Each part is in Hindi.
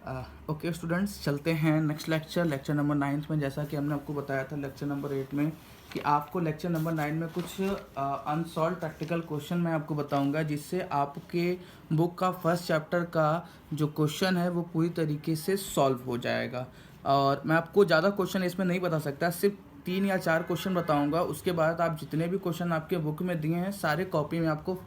ओके स्टूडेंट्स, चलते हैं नेक्स्ट लेक्चर नंबर 9 में। जैसा कि हमने आपको बताया था लेक्चर नंबर 8 में कि आपको लेक्चर नंबर 9 में कुछ अनसॉल्व प्रैक्टिकल क्वेश्चन मैं आपको बताऊंगा, जिससे आपके बुक का फर्स्ट चैप्टर का जो क्वेश्चन है वो पूरी तरीके से सॉल्व हो जाएगा। और मैं आपको ज़्यादा क्वेश्चन इसमें नहीं बता सकता, सिर्फ 3 या 4 क्वेश्चन बताऊंगा। उसके बाद आप जितने भी क्वेश्चन आपके बुक में दिए हैं सारे कॉपी में आपको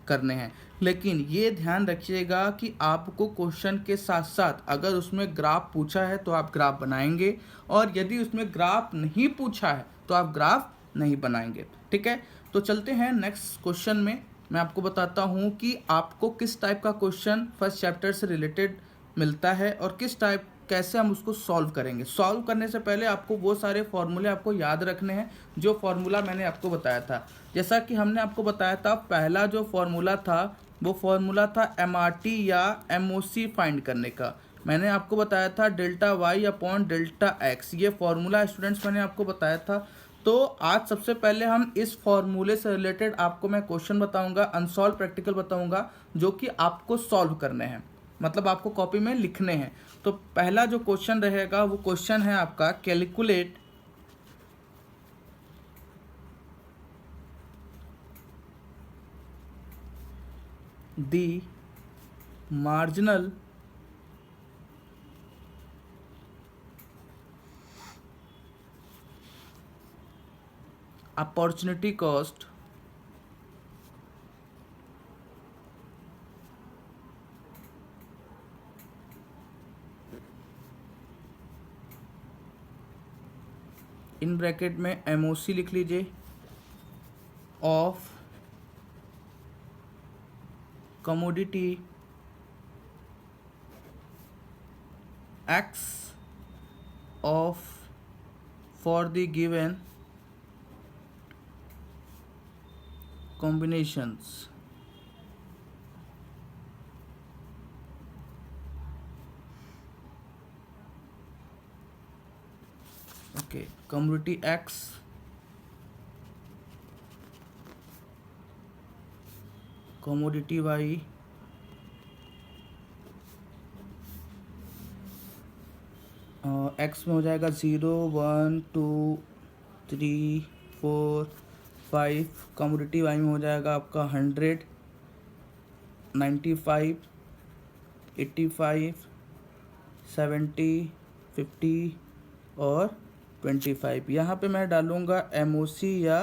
करने हैं। लेकिन ये ध्यान रखिएगा कि आपको क्वेश्चन के साथ साथ अगर उसमें ग्राफ पूछा है तो आप ग्राफ बनाएंगे, और यदि उसमें ग्राफ नहीं पूछा है तो आप ग्राफ नहीं बनाएंगे। ठीक है, तो चलते हैं नेक्स्ट क्वेश्चन में। मैं आपको बताता हूँ कि आपको किस टाइप का क्वेश्चन फर्स्ट चैप्टर से रिलेटेड मिलता है और किस टाइप कैसे हम उसको सॉल्व करेंगे। सॉल्व करने से पहले आपको वो सारे फॉर्मूले आपको याद रखने हैं जो फॉर्मूला मैंने आपको बताया था। जैसा कि हमने आपको बताया था, पहला जो फॉर्मूला था वो फॉर्मूला था MRT या MOC फाइंड करने का। मैंने आपको बताया था delta Y upon delta X, ये फॉर्मूला स्टूडेंट्स मैंने आपको बताया था। तो आज सबसे पहले हम इस फॉर्मूले से रिलेटेड आपको मैं क्वेश्चन बताऊंगा, अनसॉल्व प्रैक्टिकल बताऊंगा, जो कि आपको सॉल्व करने हैं, मतलब आपको कॉपी में लिखने हैं। तो पहला जो क्वेश्चन रहेगा वो क्वेश्चन है आपका, calculate the marginal opportunity cost in bracket में MOC लिख लीजिए of commodity X of for the given combinations। Okay, commodity X, commodity Y, x में हो जाएगा 0 1 2 3 4 5। कमोडिटी वाई में हो जाएगा आपका 100 95 85 70 50 और 25। यहाँ पे मैं डालूँगा MOC या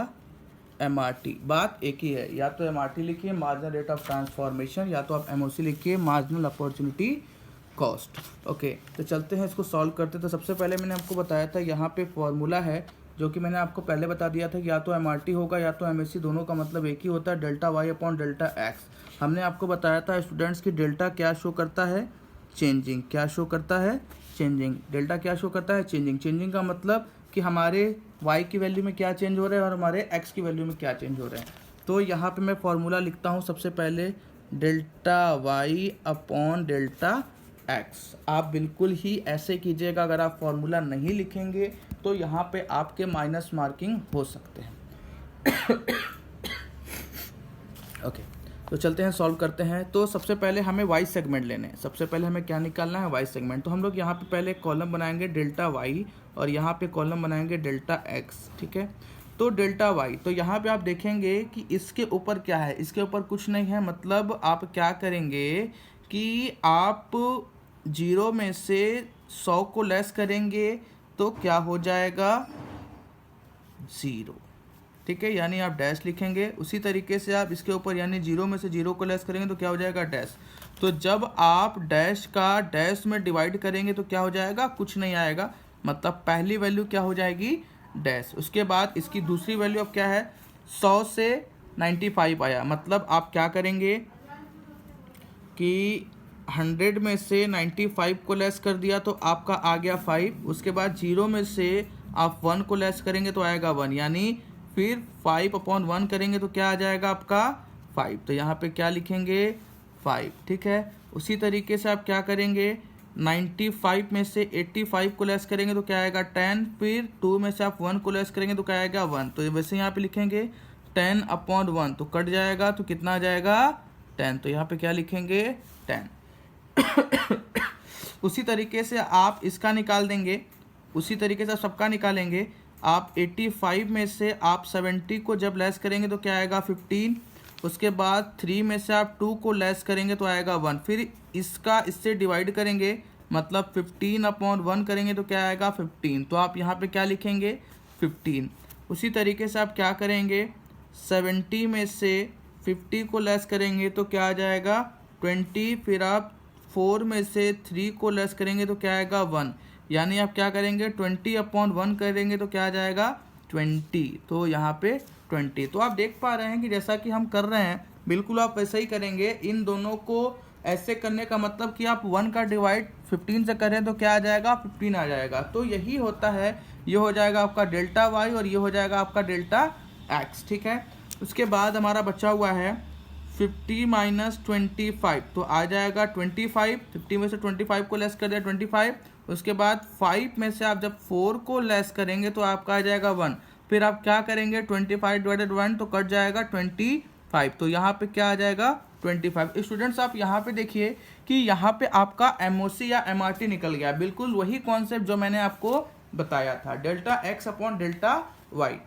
MRT। बात एक ही है, या तो MRT लिखिए मार्जिनल रेट ऑफ ट्रांसफॉर्मेशन, या तो आप MOC लिखिए मार्जिनल अपॉर्चुनिटी कॉस्ट। ओके, तो चलते हैं इसको सॉल्व करते। तो सबसे पहले मैंने आपको बताया था यहाँ पे फॉर्मूला है, जो कि मैंने आपको पहले बता दिया था कि या तो MRT होगा या तो MSC, दोनों का मतलब एक ही होता है, delta Y upon delta X. हमने आपको बताया था स्टूडेंट्स की डेल्टा क्या शो करता है, चेंजिंग। क्या शो करता है, चेंजिंग। डेल्टा क्या शो करता है, चेंजिंग। चेंजिंग का मतलब कि हमारे y की वैल्यू में क्या चेंज हो रहा है और हमारे x की वैल्यू में क्या चेंज हो रहा है। तो यहाँ पे मैं फॉर्मूला लिखता हूँ सबसे पहले, delta y upon delta x। आप बिल्कुल ही ऐसे कीजिएगा, अगर आप फॉर्मूला नहीं लिखेंगे तो यहाँ पे आपके माइनस मार्किंग हो सकते हैं। ओके, तो चलते हैं सॉल्व करते हैं। तो सबसे पहले हमें वाई सेगमेंट लेने हैं। सबसे पहले हमें क्या निकालना है, वाई सेगमेंट। तो हम लोग यहाँ पे पहले कॉलम बनाएंगे डेल्टा वाई और यहाँ पे कॉलम बनाएंगे डेल्टा एक्स। ठीक है, तो डेल्टा वाई, तो यहाँ पे आप देखेंगे कि इसके ऊपर क्या है, इसके ऊपर कुछ नहीं है। मतलब आप क्या करेंगे कि आप 0 में से 100 को लेस करेंगे तो क्या हो जाएगा, 0। ठीक है, यानी आप डैश लिखेंगे। उसी तरीके से आप इसके ऊपर यानी 0 में से 0 को लेस करेंगे तो क्या हो जाएगा, डैश। तो जब आप डैश का डैश में डिवाइड करेंगे तो क्या हो जाएगा, कुछ नहीं आएगा। मतलब पहली वैल्यू क्या हो जाएगी, डैश। उसके बाद इसकी दूसरी वैल्यू अब क्या है, 100 से 95 आया। मतलब आप क्या करेंगे कि 100 में से 95 को लेस कर दिया तो आपका आ गया 5। उसके बाद 0 में से आप 1 को लेस करेंगे तो आएगा 1, यानी फिर 5/1 करेंगे तो क्या आ जाएगा आपका 5। तो यहाँ पे क्या लिखेंगे, 5। ठीक है, उसी तरीके से आप क्या करेंगे, 95 में से 85 को लेस करेंगे तो क्या आएगा 10। फिर 2 में से आप 1 को लेस करेंगे तो क्या आएगा 1। तो वैसे यहाँ पे लिखेंगे 10/1, तो कट जाएगा तो कितना आ जाएगा 10। तो यहाँ पे क्या लिखेंगे, 10। उसी तरीके से आप इसका निकाल देंगे, उसी तरीके से आप सबका निकालेंगे। आप 85 में से आप 70 को जब लेस करेंगे तो क्या आएगा 15, उसके बाद 3 में से आप 2 को लेस करेंगे तो आएगा 1, फिर इसका इससे डिवाइड करेंगे मतलब 15/1 करेंगे तो क्या आएगा 15, तो आप यहाँ पे क्या लिखेंगे 15। उसी तरीके से आप क्या करेंगे 70 में से 50 को लेस करेंगे तो क्या आ जाएगा 20, फिर आप 4 में से 3 को लेस करेंगे तो क्या आएगा 1, यानी आप क्या करेंगे 20/1 करेंगे तो क्या आ जाएगा 20, तो यहाँ पे 20। तो आप देख पा रहे हैं कि जैसा कि हम कर रहे हैं बिल्कुल आप वैसा ही करेंगे। इन दोनों को ऐसे करने का मतलब कि आप 1 का डिवाइड 15 से करें तो क्या आ जाएगा 15 आ जाएगा। तो यही होता है, ये हो जाएगा आपका डेल्टा वाई और ये हो जाएगा आपका डेल्टा एक्स, ठीक है। उसके बाद हमारा बचा हुआ है 50 माइनस 25, तो आ जाएगा 25, 50 में से 25 को लेस कर दिया 25, उसके बाद 5 में से आप जब 4 को लेस करेंगे तो आपका आ जाएगा 1, फिर आप क्या करेंगे 25 डिवाइडेड 1 तो कट जाएगा 25, तो यहाँ पे क्या आ जाएगा 25। स्टूडेंट्स आप यहाँ पे देखिए कि यहाँ पे आपका एमओसी या एमआरटी निकल गया, बिल्कुल वही कॉन्सेप्ट जो मैंने आपको बताया था, delta X upon delta Y.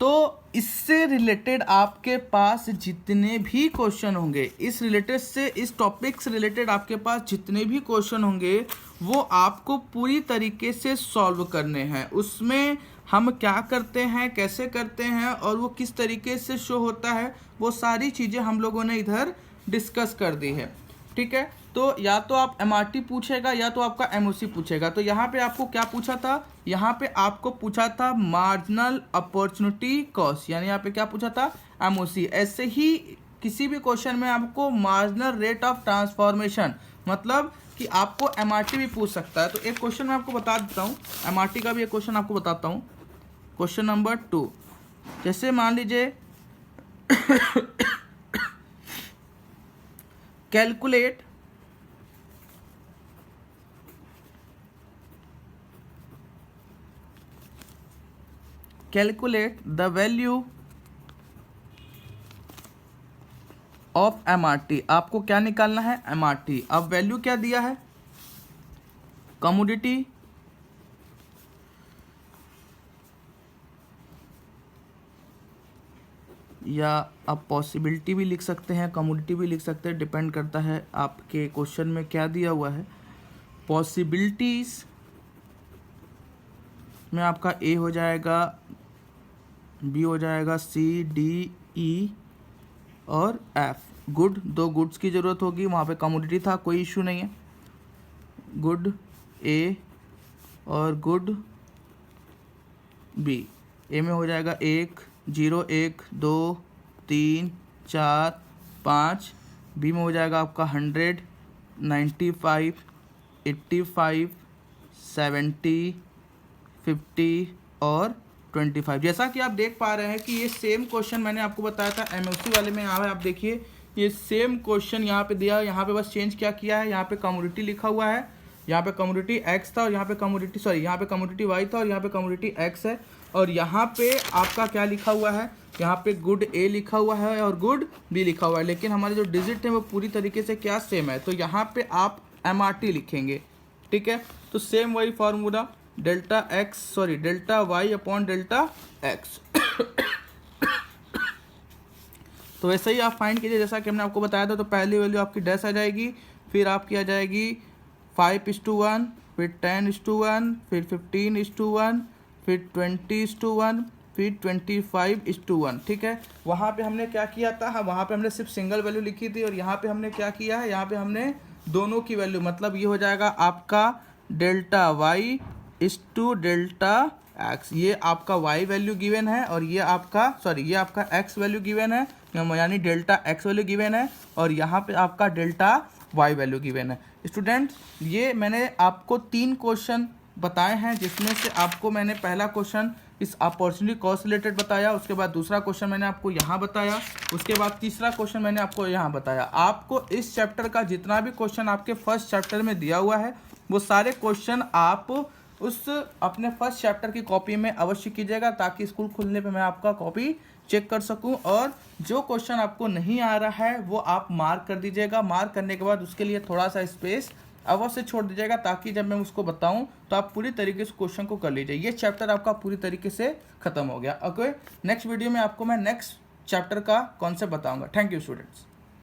तो इससे रिलेटेड आपके पास जितने भी क्वेश्चन होंगे, इस रिलेटेड से इस टॉपिक से रिलेटेड आपके पास जितने भी क्वेश्चन होंगे वो आपको पूरी तरीके से सॉल्व करने हैं। उसमें हम क्या करते हैं, कैसे करते हैं और वो किस तरीके से शो होता है, वो सारी चीज़ें हम लोगों ने इधर डिस्कस कर दी है, ठीक है। तो या तो आप एमआरटी पूछेगा या तो आपका एमओसी पूछेगा। तो यहाँ पे आपको क्या पूछा था, यहाँ पे आपको पूछा था मार्जिनल अपॉर्चुनिटी कॉस्ट, यानी यहाँ पे क्या पूछा था एमओसी। ऐसे ही किसी भी क्वेश्चन में आपको मार्जिनल रेट ऑफ ट्रांसफॉर्मेशन, मतलब कि आपको एमआरटी भी पूछ सकता है। तो एक क्वेश्चन मैं आपको बता देता हूँ, एमआरटी का भी एक क्वेश्चन आपको बताता हूँ। क्वेश्चन नंबर 2, जैसे मान लीजिए calculate the value of MRT. आपको क्या निकालना है एमआरटी। अब वैल्यू क्या दिया है, कमोडिटी या आप पॉसिबिलिटी भी लिख सकते हैं, कमोडिटी भी लिख सकते हैं, डिपेंड करता है आपके क्वेश्चन में क्या दिया हुआ है। पॉसिबिलिटीज में आपका ए हो जाएगा, बी हो जाएगा, सी डी ई और एफ। गुड, 2 गुड्स की ज़रूरत होगी, वहाँ पे कमोडिटी था, कोई इशू नहीं है। गुड ए और गुड बी। ए में हो जाएगा 1 0 1 2 3 4 5। बी में हो जाएगा आपका 100 95 85 70 50 और 25। जैसा कि आप देख पा रहे हैं कि ये सेम क्वेश्चन मैंने आपको बताया था एमओसी वाले में। यहाँ आप देखिए ये सेम क्वेश्चन यहाँ पे दिया, यहाँ पे बस चेंज क्या किया है, यहाँ पे कमोडिटी लिखा हुआ है, यहाँ पे कमोडिटी एक्स था और यहाँ पे कमोडिटी यहाँ पे कमोडिटी वाई था और यहाँ पे कमोडिटी एक्स है। और यहाँ पे आपका क्या लिखा हुआ है, यहाँ पे गुड ए लिखा हुआ है और गुड बी लिखा हुआ है, लेकिन हमारे जो डिजिट है वो पूरी तरीके से क्या सेम है। तो यहाँ पे आप एमआरटी लिखेंगे, ठीक है। तो सेम वही formula delta Y upon delta X. तो वैसे ही आप फाइंड कीजिए जैसा कि हमने आपको बताया था। तो पहली वैल्यू आपकी डैश आ जाएगी, फिर आपकी आ जाएगी 5:1, फिर 10:1, फिर 15:1, फिर 20:1, फिर 25:1, ठीक है। वहाँ पे हमने क्या किया था, हाँ वहाँ पे हमने सिर्फ सिंगल वैल्यू लिखी थी और यहाँ पे हमने क्या किया है, यहाँ पे हमने दोनों की वैल्यू, मतलब ये हो जाएगा आपका delta Y is delta X. ये आपका y वैल्यू गिवन है और ये आपका ये आपका x वैल्यू गिवन है, यानी डेल्टा x वैल्यू गिवन है और यहाँ पे आपका डेल्टा y वैल्यू गिवन है। स्टूडेंट्स ये मैंने आपको 3 क्वेश्चन बताए हैं, जिसमें से आपको मैंने पहला क्वेश्चन इस अपॉर्चुनिटी कॉस्ट रिलेटेड बताया, उसके बाद दूसरा क्वेश्चन मैंने आपको यहाँ बताया, उसके बाद तीसरा क्वेश्चन मैंने आपको यहाँ बताया। आपको इस चैप्टर का जितना भी क्वेश्चन आपके फर्स्ट चैप्टर में दिया हुआ है वो सारे क्वेश्चन आप उस अपने फर्स्ट चैप्टर की कॉपी में अवश्य कीजिएगा, ताकि स्कूल खुलने पे मैं आपका कॉपी चेक कर सकूं। और जो क्वेश्चन आपको नहीं आ रहा है वो आप मार्क कर दीजिएगा। मार्क करने के बाद उसके लिए थोड़ा सा स्पेस अवश्य छोड़ दीजिएगा, ताकि जब मैं उसको बताऊं तो आप पूरी तरीके से क्वेश्चन को कर लीजिए। ये चैप्टर आपका पूरी तरीके से खत्म हो गया। ओके, नेक्स्ट वीडियो में आपको मैं नेक्स्ट चैप्टर का कॉन्सेप्ट बताऊंगा। Thank you students.